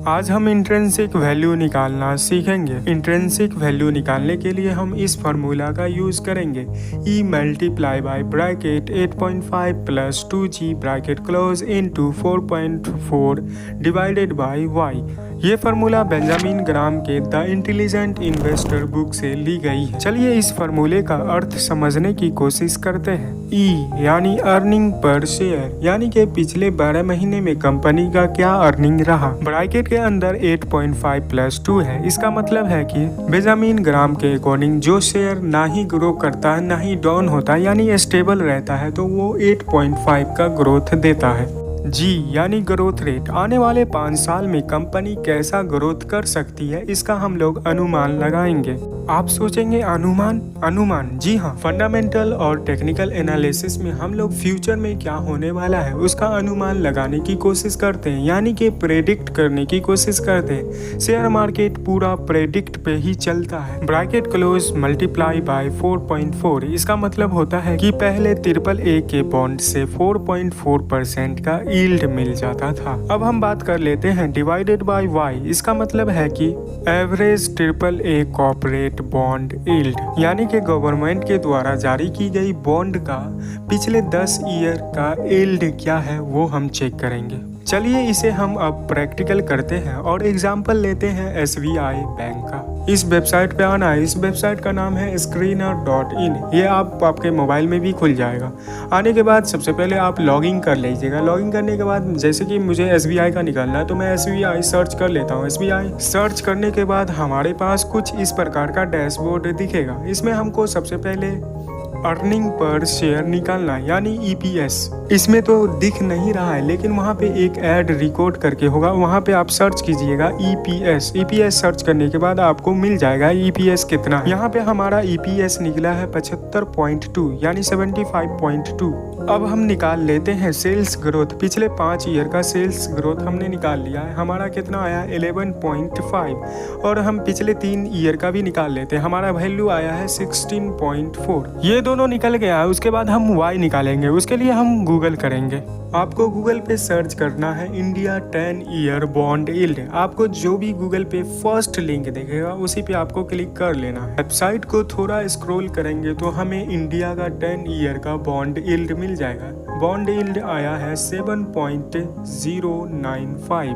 आज हम intrinsic value निकालना सीखेंगे। इंट्रिंसिक वैल्यू निकालने के लिए हम इस फार्मूला का यूज करेंगे। E multiply by bracket 8.5 plus 2G bracket close into 4.4 divided by Y। ये फार्मूला बेंजामिन ग्राम के द इंटेलिजेंट इन्वेस्टर बुक से ली गई है। चलिए इस फार्मूले का अर्थ समझने की कोशिश करते हैं। E यानी अर्निंग पर शेयर, यानी कि पिछले 12 महीने में कंपनी का क्या अर्निंग रहा। ब्रैकेट के अंदर 8.5 प्लस 2 है। इसका मतलब है कि बेंजामिन ग्राम के अकॉर्डिंग जो शेयर ना ही ग्रो करता है ना ही डाउन होता है, यानी स्टेबल रहता है, तो वो 8.5 का ग्रोथ देता है। जी यानी ग्रोथ रेट, आने वाले 5 साल में कंपनी कैसा ग्रोथ कर सकती है, इसका हम लोग अनुमान लगाएंगे। आप सोचेंगे अनुमान जी हाँ, फंडामेंटल और टेक्निकल एनालिसिस में हम लोग फ्यूचर में क्या होने वाला है उसका अनुमान लगाने की कोशिश करते हैं, यानी कि प्रेडिक्ट करने की कोशिश करते हैं। शेयर मार्केट पूरा प्रेडिक्ट पे ही चलता है। ब्रैकेट क्लोज मल्टीप्लाई बाय 4.4, इसका मतलब होता है कि पहले AAA के बॉन्ड से 4.4% का यील्ड मिल जाता था। अब हम बात कर लेते हैं डिवाइडेड बाय Y। इसका मतलब है कि average AAA corporate bond yield, यानी कि गवर्नमेंट के द्वारा जारी की गई बॉन्ड का पिछले 10 ईयर का यील्ड क्या है वो हम चेक करेंगे। चलिए इसे हम अब प्रैक्टिकल करते हैं और एग्जाम्पल लेते हैं SBI बैंक का। इस वेबसाइट पे आना है। इस वेबसाइट का नाम है screener.in। ये आपके मोबाइल में भी खुल जाएगा। आने के बाद सबसे पहले आप लॉगिन कर लीजिएगा। लॉगिन करने के बाद जैसे कि मुझे SBI का निकालना है तो मैं SBI सर्च कर लेता हूँ। SBI सर्च करने के बाद हमारे पास कुछ इस प्रकार का डैशबोर्ड दिखेगा। इसमें हमको सबसे पहले अर्निंग पर शेयर निकालना है, यानी EPS। इसमें तो दिख नहीं रहा है लेकिन वहाँ पे एक ऐड रिकॉर्ड करके होगा, वहाँ पे आप सर्च कीजिएगा EPS सर्च करने के बाद आपको मिल जाएगा EPS कितना है। यहाँ पे हमारा EPS निकला है 75.2 यानी 75.2। अब हम निकाल लेते हैं सेल्स ग्रोथ। पिछले 5 ईयर का सेल्स ग्रोथ हमने निकाल लिया है। हमारा कितना आया 11.5 और हम पिछले 3 ईयर का भी निकाल लेते हैं। हमारा वैल्यू आया है 16.4। ये दोनों निकल गया है। उसके बाद हम Y निकालेंगे। उसके लिए हम गूगल करेंगे। आपको गूगल पे सर्च करना है इंडिया 10 ईयर बॉन्ड यील्ड। आपको जो भी गूगल पे फर्स्ट लिंक दिखेगा उसी पे आपको क्लिक कर लेना है। वेबसाइट को थोड़ा स्क्रॉल करेंगे तो हमें इंडिया का 10 ईयर का बॉन्ड यील्ड मिल जाएगा। बॉन्ड यील्ड आया है 7.095।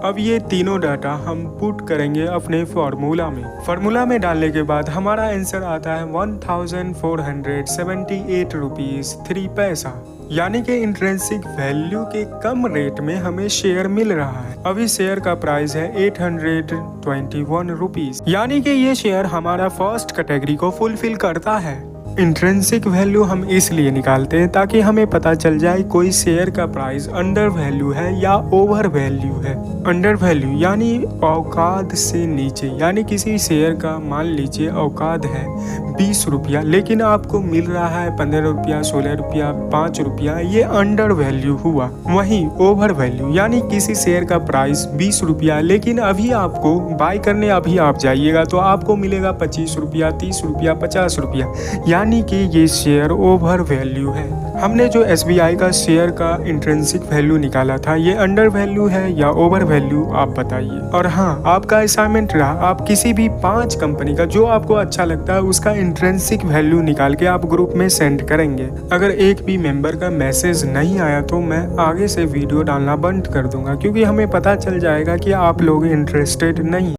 अब ये तीनों डाटा हम पुट करेंगे अपने फार्मूला में। फार्मूला में डालने के बाद हमारा आंसर आता है 1478 रुपीज 3 पैसा, यानी कि इंट्रिंसिक वैल्यू के कम रेट में हमें शेयर मिल रहा है। अभी शेयर का प्राइस है 821 रुपीज, यानी कि ये शेयर हमारा फर्स्ट कैटेगरी को फुलफिल करता है। इंट्रिंसिक वैल्यू हम इसलिए निकालते हैं ताकि हमें पता चल जाए कोई शेयर का प्राइस अंडर वैल्यू है या ओवर वैल्यू है। अंडर वैल्यू यानी औकात से नीचे, यानी किसी शेयर का मान लीजिए औकात है 20 रुपया लेकिन आपको मिल रहा है 15 रुपया, 16 रुपया, 5 रुपया, ये अंडर वैल्यू हुआ। वहीं ओवर वैल्यू यानी किसी शेयर का प्राइस 20 रुपया लेकिन अभी आपको बाय करने अभी आप जाइएगा तो आपको मिलेगा 25 रुपया, 30 रुपया, 50 रुपया, यानी कि ये शेयर ओवर वैल्यू है। हमने जो SBI का शेयर का इंट्रिंसिक वैल्यू निकाला था ये अंडर वैल्यू है या ओवर वैल्यू, आप बताइए। और हाँ, आपका असाइनमेंट रहा, आप किसी भी 5 कंपनी का जो आपको अच्छा लगता है उसका इंट्रिंसिक वैल्यू निकाल के आप ग्रुप में सेंड करेंगे। अगर एक भी मेंबर का मैसेज नहीं आया तो मैं आगे से वीडियो डालना बंद कर दूंगा, क्योंकि हमें पता चल जाएगा कि आप लोग इंटरेस्टेड नहीं।